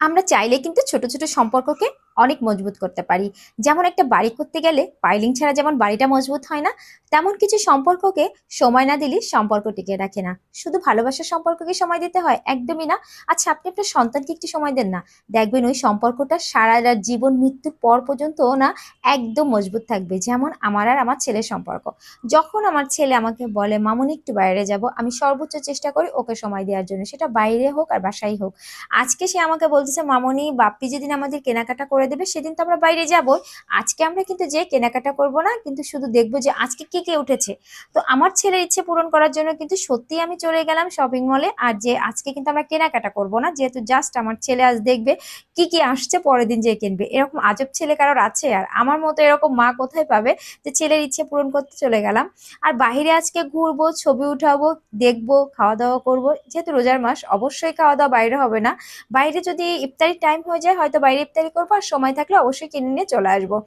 আমরা চাইলে কিন্তু ছোট ছোট সম্পর্ককে অনেক মজবুত করতে পারি। যেমন একটা বাড়ি করতে গেলে পাইলিং ছাড়া যেমন বাড়িটা মজবুত হয় না, তেমন কিছু সম্পর্ককে সময় না দিলে সম্পর্ক টিকে রাখে না। শুধু ভালোবাসার সম্পর্ককে সময় দিতে হয় একদমই না। আচ্ছা, আপনি আপনার সন্তানকে একটু সময় দেন না, দেখবেন ওই সম্পর্কটা সারা রাত জীবন মৃত্যুর পর পর্যন্ত না একদম মজবুত থাকবে। যেমন আমার আর আমার ছেলের সম্পর্ক, যখন আমার ছেলে আমাকে বলে মামুনি একটু বাইরে যাব, আমি সর্বোচ্চ চেষ্টা করি ওকে সময় দেওয়ার জন্য, সেটা বাইরে হোক আর বাসায় হোক। আজকে সে আমাকে বলতেছে মামনি বাপ্পি যেদিন আমাদের কেনাকাটা করে দেবে সেদিন তো আমরা বাইরে যাব, আজকে আমরা কিন্তু যে কেনাকাটা করব না, কিন্তু শুধু দেখবো যে আজকে কে কে উঠেছে। তো আমার ছেলের ইচ্ছে পূরণ করার জন্য কিন্তু সত্যি আমি চলে গেলাম শপিং মলে, আর যে আজকে কিন্তু আমরা কেনাকাটা করব না, যেহেতু জাস্ট আমার ছেলে আজ দেখবে কি কি আসছে, পরের দিন যে কিনবে। এরকম আজব ছেলে কারোর আছে? আর আমার মতো এরকম মা কোথায় পাবে যে ছেলের ইচ্ছে পূরণ করতে চলে গেলাম। আর বাইরে আজকে ঘুরবো, ছবি উঠাবো, দেখবো, খাওয়া দাওয়া করব। যেহেতু রোজার মাস, অবশ্যই খাওয়া দাওয়া বাইরে হবে না, বাইরে যদি ইফতারি টাইম হয়ে যায় হয়তো বাইরে ইফতারি করবো, আর সময় থাকলে অবশ্যই কিনে নিয়ে চলে আসবো।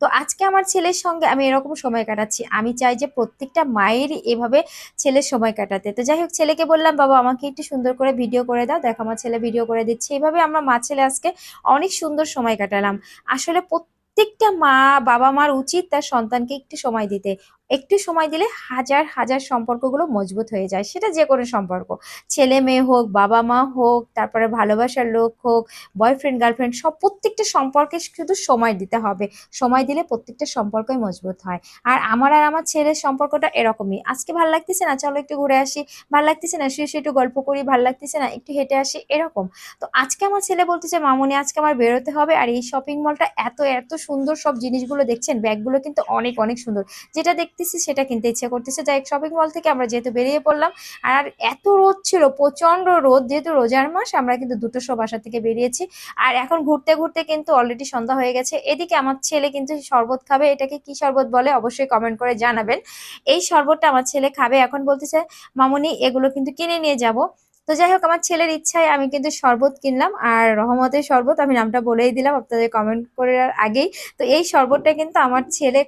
তো আজকে আমার ছেলের সঙ্গে আমি এরকম সময় কাটাচ্ছি। আমি চাই যে প্রত্যেকটা মায়েরই এভাবে ছেলের সময় কাটাতে। তো যাই হোক, ছেলেকে বললাম বাবা আমাকে একটু সুন্দর করে ভিডিও করে দাও, দেখো আমার ছেলে ভিডিও করে দিচ্ছে। এইভাবে আমরা মা ছেলে আজকে অনেক সুন্দর সময় কাটালাম। আসলে প্রত্যেকটা মা, বাবা মার উচিত তার সন্তানকে একটু সময় দিতে। একটু সময় দিলে হাজার হাজার সম্পর্কগুলো মজবুত হয়ে যায়, সেটা যে কোনো সম্পর্ক, ছেলে মেয়ে হোক, বাবা মা হোক, তারপরে ভালোবাসার লোক হোক, বয়ফ্রেন্ড গার্লফ্রেন্ড, সব প্রত্যেকটা সম্পর্কে শুধু সময় দিতে হবে। সময় দিলে প্রত্যেকটা সম্পর্কই মজবুত হয়। আর আমার ছেলের সম্পর্কটা এরকমই। আজকে ভাল লাগতেছে না, চলো একটু ঘুরে আসি। ভাল লাগতেছে না, শুয়ে শুয়ে একটু গল্প করি। ভাল লাগতেছে না, একটু হেঁটে আসি, এরকম। তো আজকে আমার ছেলে বলতেছে মামুনি আজকে আমার বেরোতে হবে, আর এই শপিং মলটা এত এত সুন্দর, সব জিনিসগুলো দেখছেন, ব্যাগগুলো কিন্তু অনেক অনেক সুন্দর। যেটা দেখতেছি সেটা কিনতে ইচ্ছে করতেছে। যাই শপিং মল থেকে আমরা যেহেতু বেরিয়ে পড়লাম, আর এত রোদ ছিল, প্রচন্ড রোদ, যেহেতু রোজার মাস আমরা কিন্তু দুটো সব বাসা থেকে বেরিয়েছি। আর এখন ঘুরতে ঘুরতে কিন্তু অলরেডি সন্ধ্যা হয়ে গেছে। এদিকে আমার ছেলে কিন্তু শরবত খাবে, এটাকে কি শরবত বলে অবশ্যই কমেন্ট করে জানাবেন। এই শরবতটা আমার ছেলে খাবে, এখন বলতেছে মামুনি এগুলো কিন্তু কিনে নিয়ে যাব। তো যাই হোক, আমার ছেলের ইচ্ছায় আমি কিন্তু শরবত কিনলাম, আর রহমতের শরবত, আমি নামটা বলেই দিলাম আপনাদের কমেন্ট করার আগেই। তো এই শরবতটা কিন্তু আমার ছেলে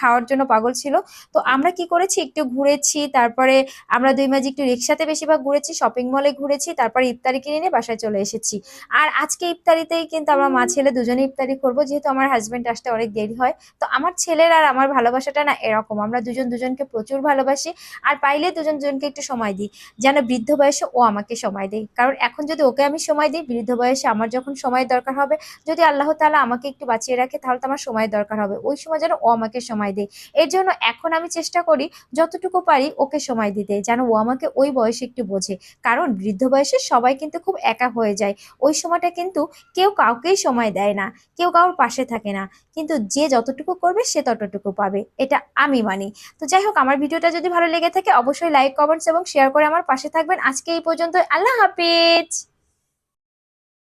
খাওয়ার জন্য পাগল ছিল। তো আমরা কি করেছি, একটু ঘুরেছি, তারপরে আমরা দুই মাঝে একটু রিক্সাতে বেশিরভাগ ঘুরেছি, শপিং মলে ঘুরেছি, তারপরে ইফতারি কিনে নিয়ে বাসায় চলে এসেছি। আর আজকে ইফতারিতেই কিন্তু আমরা মা ছেলে দুজনে ইফতারি করবো, যেহেতু আমার হাজবেন্ড আসতে অনেক দেরি হয়। তো আমার ছেলের আর আমার ভালোবাসাটা না এরকম, আমরা দুজন দুজনকে প্রচুর ভালোবাসি। আর পাইলে দুজন দুজনকে একটু সময় দিই, যেন বৃদ্ধ বয়সে ও আমাকে সময় দেয়। কারণ এখন যদি ওকে আমি সময় দিই, বৃদ্ধ বয়সে আমার যখন সময় দরকার হবে, যদি আল্লাহ তাআলা আমাকে একটু বাঁচিয়ে রাখে, তাহলে তো আমার সময় দরকার হবে, ওই সময় যেন ও আমাকে সময় দেয়। এর জন্য এখন আমি চেষ্টা করি যতটুকু পারি ওকে সময় দিতে, যেন ও আমাকে ওই বয়সে একটু বোঝে। কারণ বৃদ্ধ বয়সে সবাই কিন্তু খুব একা হয়ে যায়। ওই সময়টা কিন্তু কেউ কাউকেই সময় দেয় না, কেউ কারোর পাশে থাকে না। কিন্তু যে যতটুকু করবে সে ততটুকু পাবে, এটা আমি মানি। তো যাই হোক, আমার ভিডিওটা যদি ভালো লেগে থাকে অবশ্যই লাইক, কমেন্টস এবং শেয়ার করে আমার পাশে থাকবেন। আজকে এই পর্যন্ত, আল্লাহ হাফিজ।